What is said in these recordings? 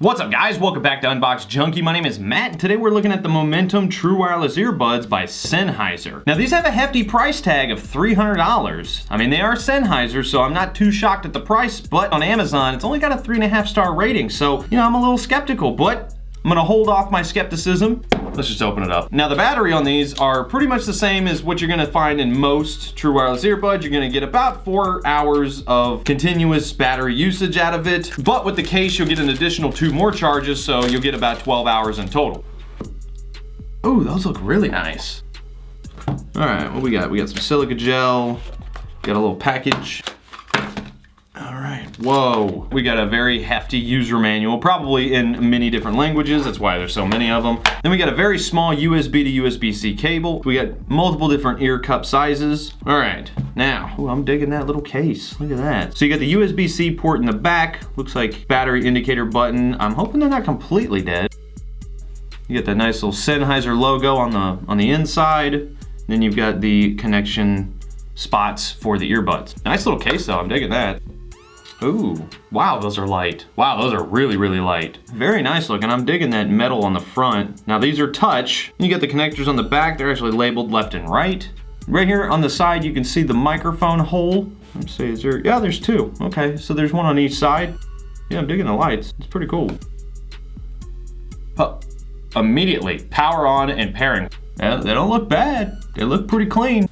What's up guys, welcome back to Unbox Junkie. My name is Matt and today we're looking at the Momentum True Wireless Earbuds by Sennheiser. Now these have a hefty price tag of $300. I mean they are Sennheiser, so I'm not too shocked at the price, but on Amazon it's only got a 3.5 star rating, so you know I'm a little skeptical, but I'm gonna hold off my skepticism. Let's just open it up. Now the battery on these are pretty much the same as what you're gonna find in most true wireless earbuds. You're gonna get about 4 hours of continuous battery usage out of it. But with the case, you'll get an additional 2 more charges, so you'll get about 12 hours in total. Ooh, those look really nice. All right, what we got? We got some silica gel, got a little package. All right, whoa. We got a very hefty user manual, probably in many different languages. That's why there's so many of them. Then we got a very small USB to USB-C cable. We got multiple different ear cup sizes. All right, now, ooh, I'm digging that little case. Look at that. So you got the USB-C port in the back. Looks like battery indicator button. I'm hoping they're not completely dead. You got that nice little Sennheiser logo on the inside. Then you've got the connection spots for the earbuds. Nice little case though, I'm digging that. Ooh, wow, those are light. Wow, those are really, really light. Very nice looking. I'm digging that metal on the front. Now these are touch. You get the connectors on the back. They're actually labeled left and right. Right here on the side, you can see the microphone hole. Let's see, is there, yeah, there's 2. Okay, so there's one on each side. Yeah, I'm digging the lights. It's pretty cool. Immediately, power on and pairing. Yeah, they don't look bad. They look pretty clean.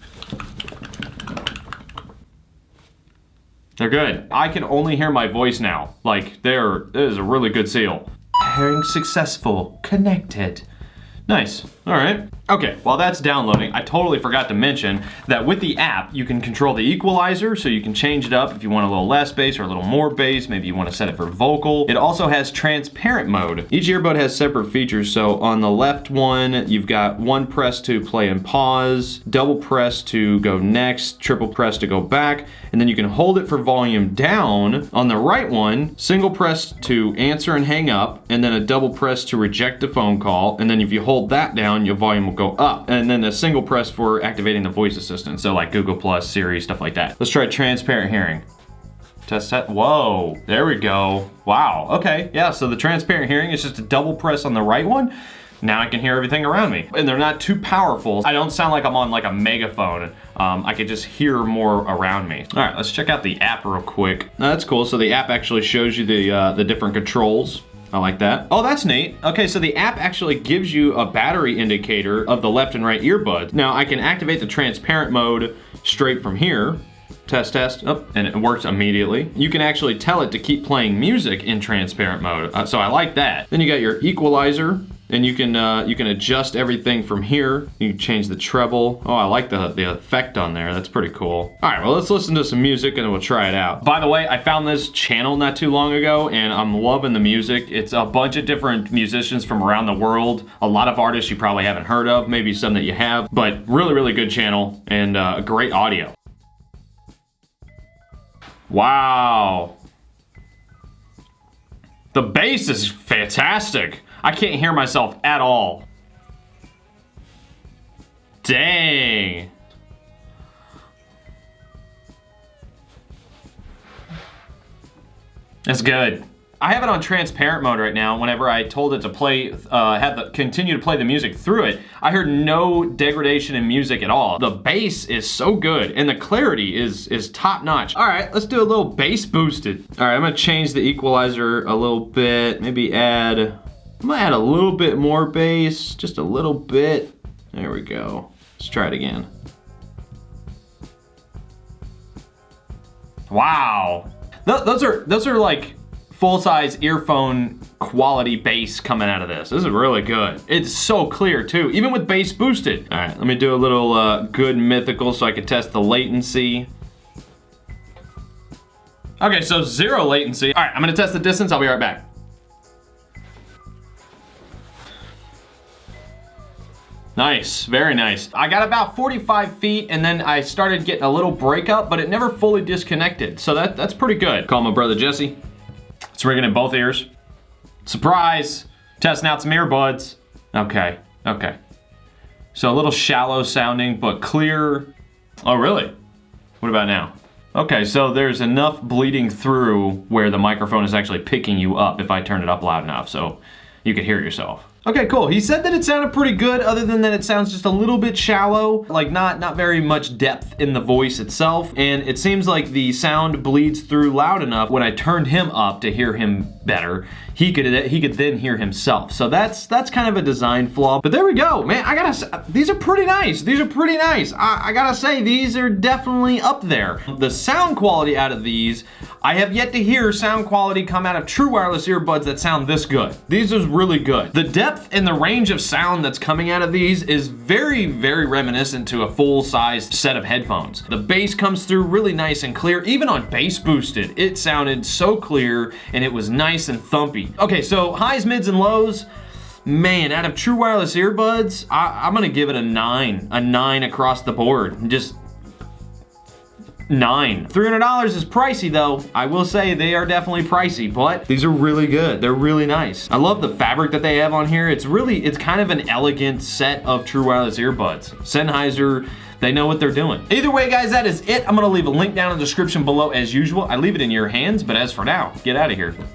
They're good. I can only hear my voice now. Like, there is a really good seal. Pairing successful, connected. Nice, all right. Okay, while that's downloading, I totally forgot to mention that with the app, you can control the equalizer, so you can change it up if you want a little less bass or a little more bass. Maybe you want to set it for vocal. It also has transparent mode. Each earbud has separate features, so on the left one, you've got 1 press to play and pause, double press to go next, triple press to go back, and then you can hold it for volume down. On the right one, single press to answer and hang up, and then a double press to reject a phone call, and then if you hold that down, your volume will go up, and then a single press for activating the voice assistant, so like Google Plus, Siri, stuff like that. Let's try transparent hearing. Test that. Whoa, there we go. Wow, okay, yeah, so the transparent hearing is just a double press on the right one. Now I can hear everything around me, and they're not too powerful. I don't sound like I'm on like a megaphone. I can just hear more around me. All right, let's check out the app real quick. That's cool, so the app actually shows you the different controls. I like that. Oh, that's neat. Okay, so the app actually gives you a battery indicator of the left and right earbuds. Now I can activate the transparent mode straight from here. Test, test, oh, and it works immediately. You can actually tell it to keep playing music in transparent mode, so I like that. Then you got your equalizer, and you can adjust everything from here. You can change the treble. Oh, I like the effect on there. That's pretty cool. All right, well, let's listen to some music and then we'll try it out. By the way, I found this channel not too long ago and I'm loving the music. It's a bunch of different musicians from around the world. A lot of artists you probably haven't heard of, maybe some that you have, but really, really good channel and great audio. Wow. The bass is fantastic. I can't hear myself at all. Dang. That's good. I have it on transparent mode right now. Whenever I told it to play, continue to play the music through it, I heard no degradation in music at all. The bass is so good and the clarity is top notch. All right, let's do a little bass boosted. All right, I'm gonna change the equalizer a little bit. Maybe I'm gonna add a little bit more bass, just a little bit. There we go. Let's try it again. Wow. Those are like full-size earphone quality bass coming out of this. This is really good. It's so clear too, even with bass boosted. All right, let me do a little good mythical so I can test the latency. Okay, so 0 latency. All right, I'm gonna test the distance. I'll be right back. Nice, very nice. I got about 45 feet and then I started getting a little breakup, but it never fully disconnected. So that's pretty good. Call my brother Jesse. It's ringing in both ears. Surprise, testing out some earbuds. Okay. So a little shallow sounding, but clear. Oh really? What about now? Okay, so there's enough bleeding through where the microphone is actually picking you up if I turn it up loud enough, so you could hear yourself. Okay, cool. He said that it sounded pretty good, other than that it sounds just a little bit shallow, like not very much depth in the voice itself, and it seems like the sound bleeds through loud enough when I turned him up to hear him better. He could then hear himself. So that's kind of a design flaw. But there we go, man. I gotta say, these are pretty nice. These are pretty nice. I gotta say, these are definitely up there. The sound quality out of these, I have yet to hear sound quality come out of true wireless earbuds that sound this good. These are really good. The depth and the range of sound that's coming out of these is very, very reminiscent to a full-sized set of headphones. The bass comes through really nice and clear. Even on bass boosted, it sounded so clear and it was nice and thumpy. Okay, so highs, mids, and lows. Man, out of true wireless earbuds, I'm gonna give it a 9. A 9 across the board. Just 9. $300 is pricey though. I will say they are definitely pricey, but these are really good. They're really nice. I love the fabric that they have on here. It's kind of an elegant set of true wireless earbuds. Sennheiser, they know what they're doing. Either way, guys, that is it. I'm gonna leave a link down in the description below as usual. I leave it in your hands, but as for now, get out of here.